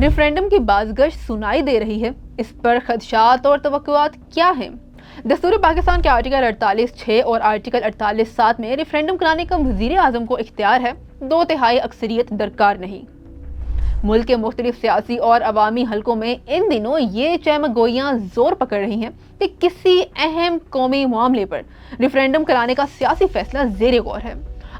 Referendum کی بازگشت سنائی دے رہی ہے، اس پر خدشات اور توقعات کیا ہیں؟ دستور پاکستان کے آرٹیکل 48(6) اور آرٹیکل 48(7) میں ریفرینڈم کرانے کا وزیر اعظم کو اختیار ہے، 2/3 اکثریت درکار نہیں۔ ملک کے مختلف سیاسی اور عوامی حلقوں میں ان دنوں یہ چہمہ گوئیاں زور پکڑ رہی ہیں کہ کسی اہم قومی معاملے پر ریفرینڈم کرانے کا سیاسی فیصلہ زیر غور ہے۔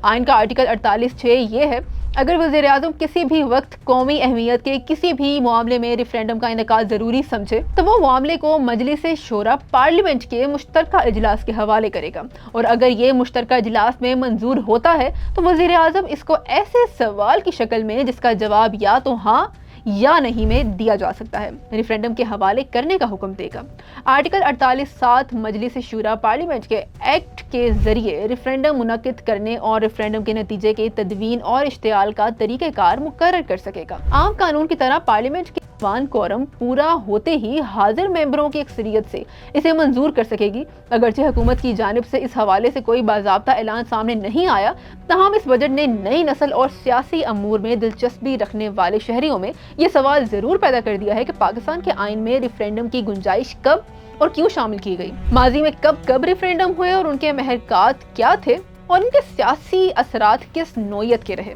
آئین کا آرٹیکل 48(6) یہ ہے، اگر وزیر اعظم کسی بھی وقت قومی اہمیت کے کسی بھی معاملے میں ریفرینڈم کا انعقاد ضروری سمجھے تو وہ معاملے کو مجلس شورا پارلیمنٹ کے مشترکہ اجلاس کے حوالے کرے گا، اور اگر یہ مشترکہ اجلاس میں منظور ہوتا ہے تو وزیر اعظم اس کو ایسے سوال کی شکل میں جس کا جواب یا تو ہاں یا نہیں میں دیا جا سکتا ہے، ریفرینڈم کے حوالے کرنے کا حکم دے گا۔ آرٹیکل 48(7) مجلس شورا پارلیمنٹ کے ایکٹ کے ذریعے ریفرینڈم منعقد کرنے اور ریفرینڈم کے نتیجے کے تدوین اور اشتعال کا طریقہ کار مقرر کر سکے گا۔ عام قانون کی طرح پارلیمنٹ کے ایوان کوورم پورا ہوتے ہی حاضر ممبروں کی اکثریت سے اسے منظور کر سکے گی۔ اگرچہ حکومت کی جانب سے اس حوالے سے کوئی باضابطہ اعلان سامنے نہیں آیا، تاہم اس بجٹ نے نئی نسل اور سیاسی امور میں دلچسپی رکھنے والے شہریوں میں یہ سوال ضرور پیدا کر دیا ہے کہ پاکستان کے آئین میں ریفرینڈم کی گنجائش کب اور کیوں شامل کی گئی، ماضی میں کب ریفرینڈم ہوئے اور ان کے محرکات کیا تھے اور ان کے سیاسی اثرات کس نوعیت کے رہے۔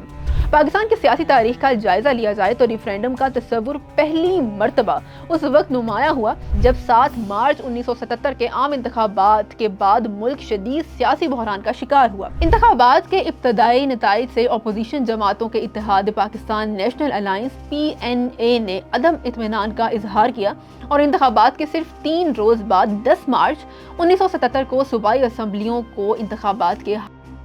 پاکستان کی سیاسی تاریخ کا جائزہ لیا جائے تو ریفرینڈم کا تصور پہلی مرتبہ اس وقت نمایاں ہوا جب 7 مارچ 1977 کے عام انتخابات کے بعد ملک شدید سیاسی بحران کا شکار ہوا۔ انتخابات کے ابتدائی نتائج سے اپوزیشن جماعتوں کے اتحاد پاکستان نیشنل الائنس (PNA) نے عدم اطمینان کا اظہار کیا، اور انتخابات کے صرف 3 روز بعد 10 مارچ 1977 کو صوبائی اسمبلیوں کو انتخابات کے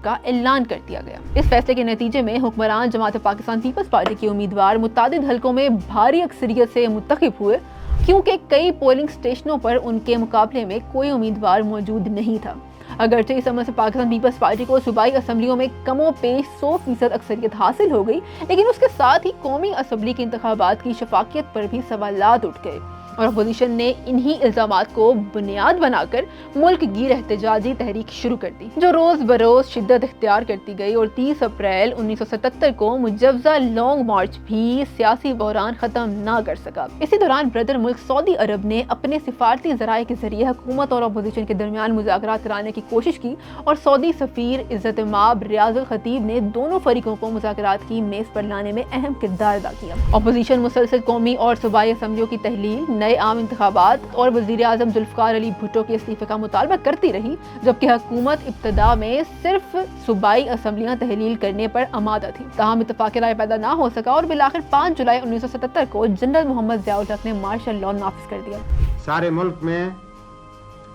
کا اعلان کر دیا گیا۔ اس فیصلے کے نتیجے میں حکمران جماعت پاکستان پیپلز پارٹی کے امیدوار متعدد حلقوں میں بھاری اکثریت سے منتخب ہوئے، کیونکہ کئی پولنگ اسٹیشنوں پر ان کے مقابلے میں کوئی امیدوار موجود نہیں تھا۔ اگرچہ اس عمل سے پاکستان پیپلز پارٹی کو صوبائی اسمبلیوں میں کم و بیش 100% اکثریت حاصل ہو گئی، لیکن اس کے ساتھ ہی قومی اسمبلی کے انتخابات کی شفافیت پر بھی سوالات اٹھ گئے، اور اپوزیشن نے انہی الزامات کو بنیاد بنا کر ملک گیر احتجاجی تحریک شروع کر دی، جو روز بروز شدت اختیار کرتی گئی، اور 30 اپریل 1977 کو مجوزہ لانگ مارچ بھی سیاسی بحران ختم نہ کر سکا۔ اسی دوران بردر ملک سعودی عرب نے اپنے سفارتی ذرائع کے ذریعے حکومت اور اپوزیشن کے درمیان مذاکرات کرانے کی کوشش کی، اور سعودی سفیر عزت مآب ریاض الخطیب نے دونوں فریقوں کو مذاکرات کی میز پر لانے میں اہم کردار ادا کیا۔ اپوزیشن مسلسل قومی اور صوبائی اسمبلیوں کی تحلیل، نئے عام انتخابات اور وزیر اعظم ذوالفقار علی بھٹو کے استعفے کا مطالبہ کرتی رہی، جبکہ حکومت ابتدا میں صرف صوبائی اسمبلیاں تحلیل کرنے پر آمادہ تھی۔ تاہم اتفاق رائے پیدا نہ ہو سکا، اور بالآخر 5 جولائی 1977 کو جنرل محمد ضیاء الحق نے مارشل لاء نافذ کر دیا۔ سارے ملک میں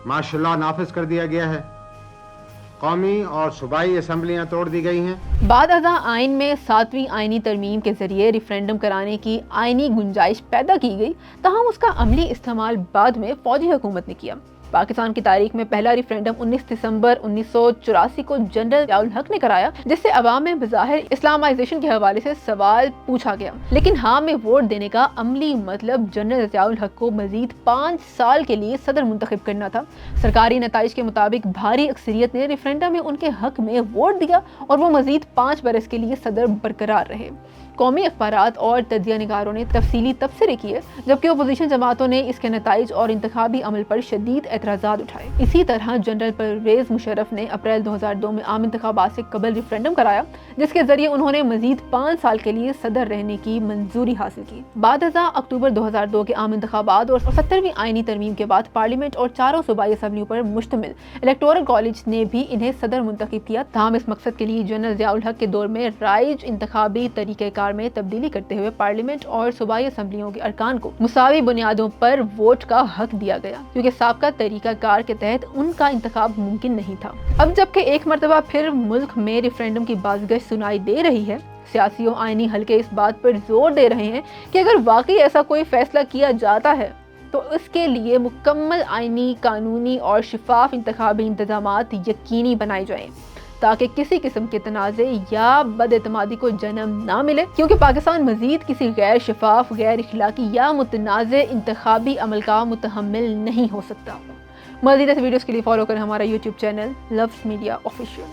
مارشل لاء نافذ کر دیا گیا ہے، قومی اور صوبائی اسمبلیاں توڑ دی گئی ہیں۔ بعد ازاں آئین میں 7ویں آئینی ترمیم کے ذریعے ریفرینڈم کرانے کی آئینی گنجائش پیدا کی گئی، تاہم اس کا عملی استعمال بعد میں فوجی حکومت نے کیا۔ پاکستان کی تاریخ میں پہلا ریفرینڈم 19 دسمبر 1984 کو جنرل ضیاء الحق نے کرایا، جس سے عوام میں بظاہر اسلامائزیشن کے حوالے سے سوال پوچھا گیا، لیکن ہاں میں ووٹ دینے کا عملی مطلب جنرل ضیاء الحق کو مزید 5 سال کے لیے صدر منتخب کرنا تھا۔ سرکاری نتائج کے مطابق بھاری اکثریت نے ریفرینڈم میں ان کے حق میں ووٹ دیا، اور وہ مزید 5 برس کے لیے صدر برقرار رہے۔ قومی اخبارات اور تجزیہ نگاروں نے تفصیلی تبصرے کیے، جبکہ اپوزیشن جماعتوں نے اس کے نتائج اور انتخابی عمل پر شدید اعتراضات اٹھائے۔ اسی طرح جنرل پرویز مشرف نے اپریل 2002 میں عام انتخابات سے قبل ریفرینڈم کرایا، جس کے ذریعے انہوں نے مزید 5 سال کے لیے صدر رہنے کی منظوری حاصل کی۔ بعد ازاں اکتوبر 2002 کے عام انتخابات اور 70ویں آئینی ترمیم کے بعد پارلیمنٹ اور 4 صوبائی اسمبلیوں پر مشتمل الیکٹورل کالج نے بھی انہیں صدر منتخب کیا، تاہم اس مقصد کے لیے جنرل ضیاء الحق کے دور میں رائج انتخابی طریقہ کار میں تبدیلی کرتے ہوئے پارلیمنٹ اور صوبائی اسمبلیوں کے ارکان کو مساوی بنیادوں پر ووٹ کا حق دیا گیا، کیونکہ سابقہ طریقہ کار کے تحت ان کا انتخاب ممکن نہیں تھا۔ اب جبکہ ایک مرتبہ پھر ملک میں ریفرینڈم کی بازگشت سنائی دے رہی ہے، سیاسی و آئینی حلقے اس بات پر زور دے رہے ہیں کہ اگر واقعی ایسا کوئی فیصلہ کیا جاتا ہے تو اس کے لیے مکمل آئینی، قانونی اور شفاف انتخابی انتظامات یقینی بنائے جائیں، تاکہ کسی قسم کے تنازع یا بد اعتمادی کو جنم نہ ملے، کیونکہ پاکستان مزید کسی غیر شفاف، غیر اخلاقی یا متنازع انتخابی عمل کا متحمل نہیں ہو سکتا۔ مزید ایسے ویڈیوز کے لیے فالو کریں ہمارا YouTube چینل لفظ میڈیا آفیشیل۔